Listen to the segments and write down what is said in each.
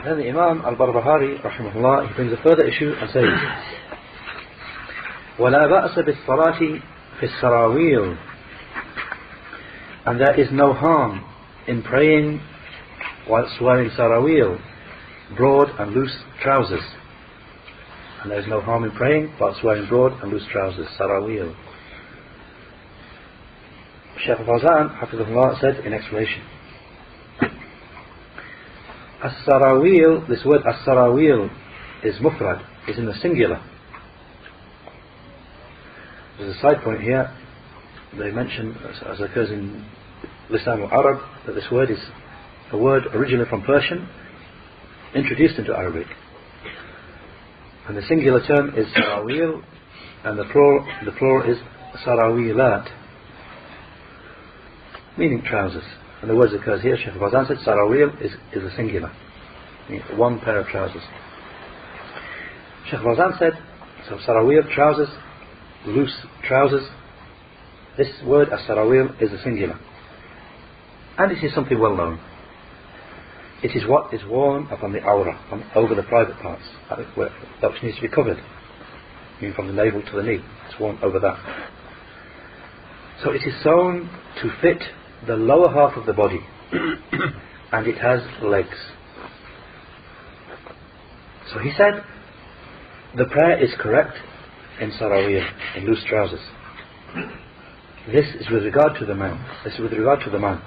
Then the Imam al-Barbahari rahimahullah, he brings a further issue and says, وَلَا بَأْسَ بِالصَّلَاةِ فِي السَّرَاوِيلِ, and there is no harm in praying whilst wearing sarawil, broad and loose trousers. And there is no harm in praying whilst wearing broad and loose trousers, sarawil. Shaykh Fawzan, hafidhullah, said in explanation, as-sarawil, this word as-sarawil is mufrad, is in the singular. There's a side point here. They mention, as occurs in Lisan al-Arab, that this word is a word originally from Persian, introduced into Arabic. And the singular term is sarawil, and the plural is sarawilat, meaning trousers. And the word occurs here. Shaykh Fawzan said sarawil is a singular, meaning one pair of trousers. Shaykh Fawzan said, so sarawil, trousers, loose trousers. This word as-sarawil is a singular, and it is something well known. It is what is worn upon the awrah, over the private parts, that which needs to be covered, meaning from the navel to the knee. It's worn over that. So it is sewn to fit the lower half of the body, and it has legs. So he said, the prayer is correct in sarawil, in loose trousers. This is with regard to the man. This is with regard to the man.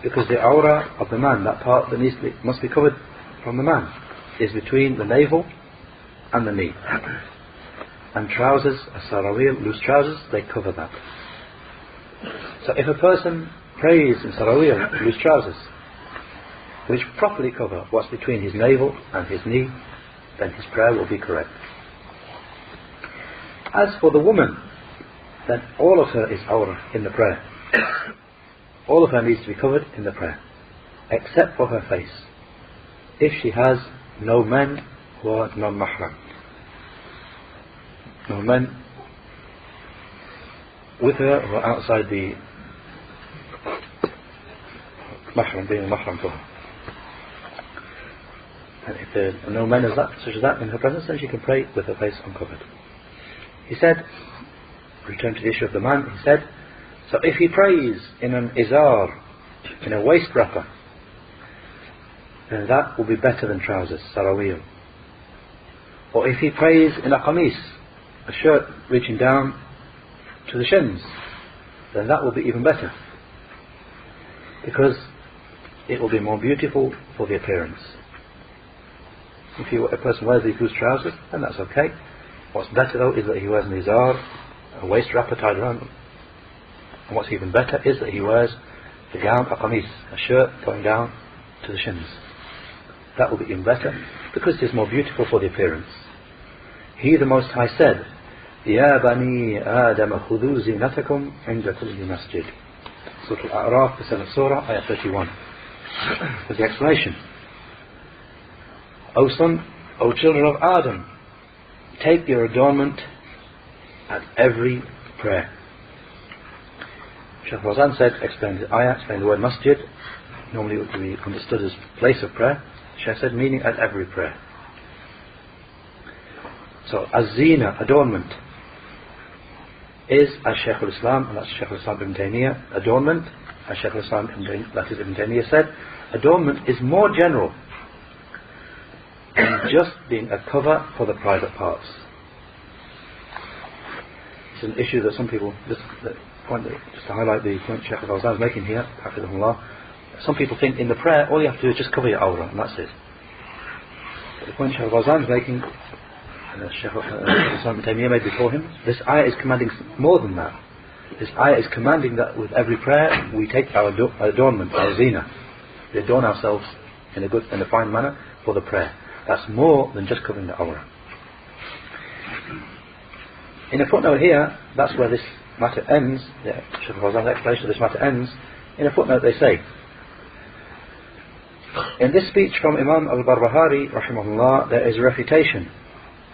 Because the aura of the man, that part that must be covered from the man, is between the navel and the knee. And trousers, as-sarawil, loose trousers, they cover that. So if a person prays in sarawil, loose trousers, which properly cover what's between his navel and his knee, then his prayer will be correct. As for the woman, then all of her is aura in the prayer. All of her needs to be covered in the prayer, except for her face, if she has no men who are non-mahram. No men with her who are outside the mahram, being a mahram for her. And if there are no men such as that in her presence, then she can pray with her face uncovered. He said, return to the issue of the man, he said, so if he prays in an izar, in a waist wrapper, then that will be better than trousers, sarawil. Or if he prays in a qamis, a shirt reaching down to the shins, then that will be even better, because it will be more beautiful for the appearance. If a person wears these loose trousers, then that's okay. What's better though is that he wears an izar, a waist wrapper tied around him. And what's even better is that he wears the gown, a qamis, a shirt going down to the shins. That will be even better, because it is more beautiful for the appearance. He, the Most High, said, Ya bani Adam khudhu zinatakum inda kulli masjid. Surah Al-A'raf, the 7th Surah, ayah 31. With the explanation. O son, O children of Adam, take your adornment at every prayer. Shaykh Fawzan said, explained the ayah, explained the word masjid, normally it would be understood as place of prayer. Shaykh said, meaning at every prayer. So, az-zina, adornment, is, as Shaykh al-Islam, and that's Shaykh al-Islam ibn Taymiyyah, adornment, as Shaykh al-Islam, that is Ibn Taymiyyah said, adornment is more general than just being a cover for the private parts. It's an issue that some people, just to highlight the point Shaykh Fawzan is making here, hafidhullah, some people think in the prayer all you have to do is just cover your awrah and that's it. But the point Shaykh Fawzan is making, and Shaykh Ibn Taymiyyah made before him, this ayah is commanding more than that. This ayah is commanding that with every prayer we take our adornment, our zina. We adorn ourselves in a fine manner for the prayer. That's more than just covering the awrah. In a footnote here, that's where this matter ends. Shaykh Fawzan's explanation of this matter ends. In a footnote they say, in this speech from Imam al-Barbahari rahimahullah, there is a refutation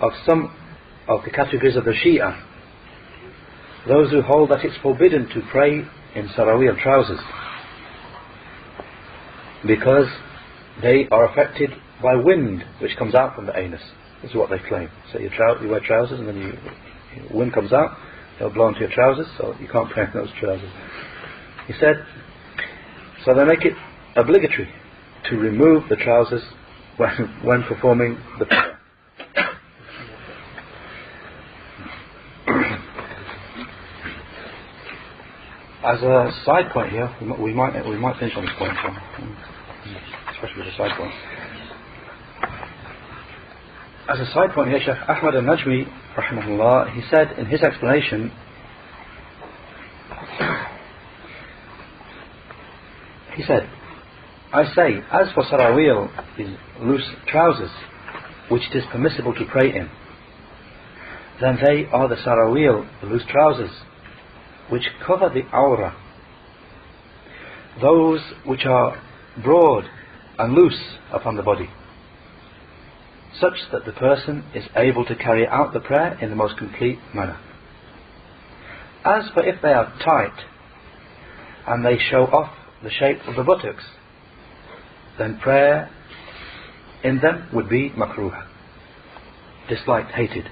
of some of the categories of the Shia, those who hold that it's forbidden to pray in sarawil trousers, because they are affected by wind which comes out from the anus. This is what they claim. So you wear trousers and then wind comes out, they'll blow into your trousers, so you can't pray in those trousers. He said, so they make it obligatory to remove the trousers when performing the prayer. As a side point here, we might finish on this point, especially with a side point. As a side point here, Shaykh Ahmad al-Najmi, rahimahullah, he said in his explanation, he said, I say, as for sarawil, these loose trousers, which it is permissible to pray in, then they are the sarawil, the loose trousers, which cover the awrah, those which are broad and loose upon the body, such that the person is able to carry out the prayer in the most complete manner. As for if they are tight and they show off the shape of the buttocks, then prayer in them would be makruh, disliked, hated,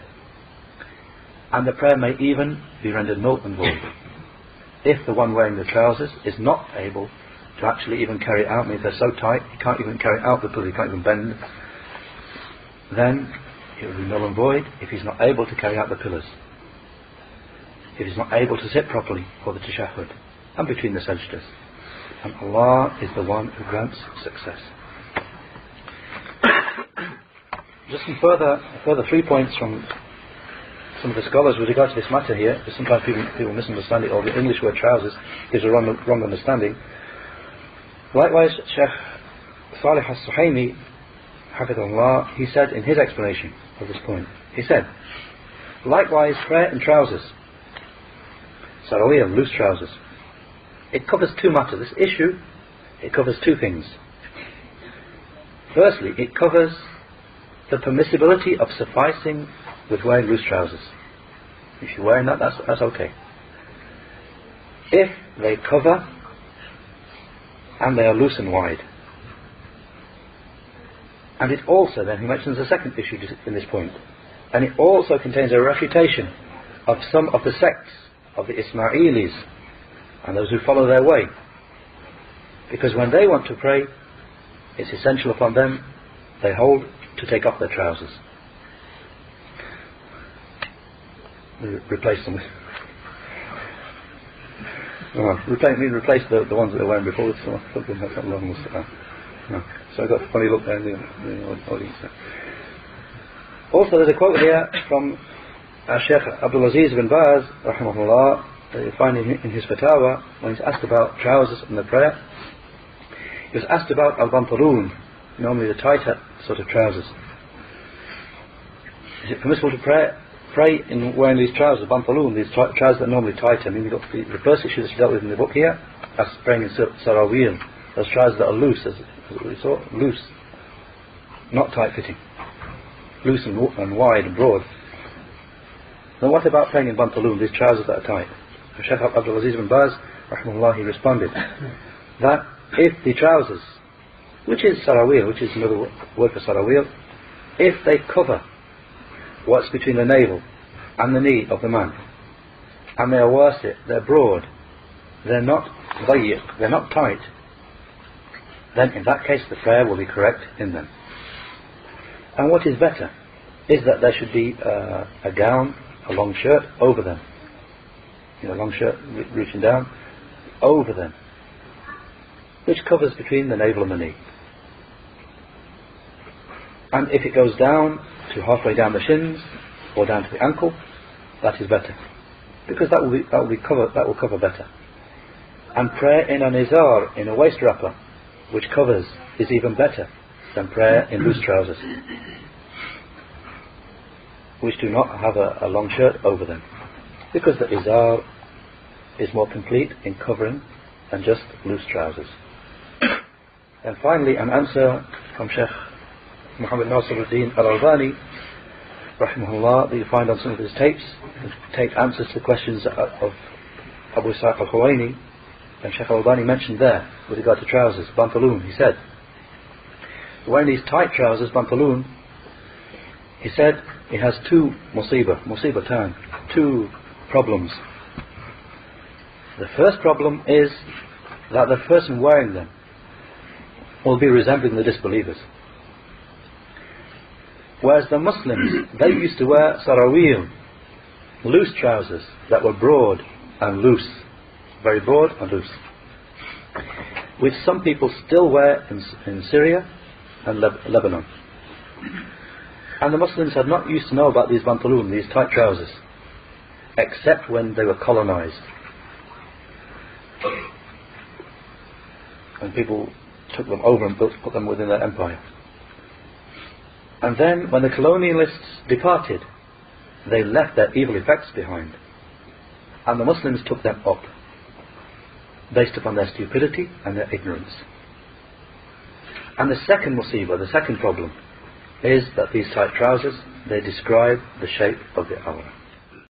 and the prayer may even be rendered null and void if the one wearing the trousers is not able to actually even carry out, means they're so tight he can't even carry out the pillar, he can't even bend, then it will be null and void if he's not able to carry out the pillars, if he's not able to sit properly for the tashahhud and between the sajdas. And Allah is the one who grants success. Just some further 3 points from some of the scholars with regard to this matter here, because sometimes people misunderstand it, or the English word trousers gives a wrong understanding. Likewise, Shaykh Salih as-Suhaimi, hafidhahullah, he said in his explanation of this point, he said, likewise prayer in trousers, sarawiyah, loose trousers, it covers two matters. This issue, it covers two things. Firstly, it covers the permissibility of sufficing with wearing loose trousers. If you're wearing that, that's okay. If they cover and they are loose and wide. And it also, then he mentions a second issue in this point, and it also contains a refutation of some of the sects of the Ismailis and those who follow their way, because when they want to pray, it's essential upon them, they hold, to take off their trousers. Replace them with replace the ones that they're wearing before. Something that's not long. So I got a funny look there in the audience. Also, there's a quote here from Shaykh Abdul Aziz bin Baz, rahimahullah, that you find in his fatwa, when he's asked about trousers and the prayer. He was asked about al-bantaroon, normally the tighter sort of trousers. Is it permissible to pray in wearing these trousers, bantaroon, these trousers that are normally tighter? I mean, we've got the first issue that's dealt with in the book here, that's praying in sarawil, those trousers that are loose, as we saw, loose, not tight-fitting, loose and wide and broad. Then what about praying in bantaroon, these trousers that are tight? Shaykh Abdul Aziz bin Baz, rahimahullah, he responded that if the trousers, which is sarawil, which is another word for sarawil, if they cover what's between the navel and the knee of the man, and they are wasi', they're broad, they're not dayiq, they're not tight, then in that case the prayer will be correct in them. And what is better is that there should be a gown, a long shirt over them, a long shirt reaching down over them, which covers between the navel and the knee. And if it goes down to halfway down the shins or down to the ankle, that is better, because that will cover better. And prayer in an izar, in a waist wrapper, which covers, is even better than prayer in loose trousers, which do not have a long shirt over them, because the izar is more complete in covering than just loose trousers. And finally, an answer from Shaykh Muhammad Nasiruddin al-Albani, rahimahullah, that you find on some of his tapes, answers to questions of Abu Sa'id al-Khuwaini, and Shaykh al-Albani mentioned there with regard to trousers, bantaroon. He said, wearing these tight trousers, pantaloon, he said he has two musibatan, two problems. The first problem is that the person wearing them will be resembling the disbelievers. Whereas the Muslims, they used to wear sarawil, loose trousers that were broad and loose, very broad and loose, which some people still wear in Syria and Lebanon. And the Muslims had not used to know about these pantaloon, these tight trousers, except when they were colonized. And people took them over and put them within their empire. And then when the colonialists departed, they left their evil effects behind. And the Muslims took them up, based upon their stupidity and their ignorance. And the second musibah, the second problem, is that these tight trousers, they describe the shape of the aura.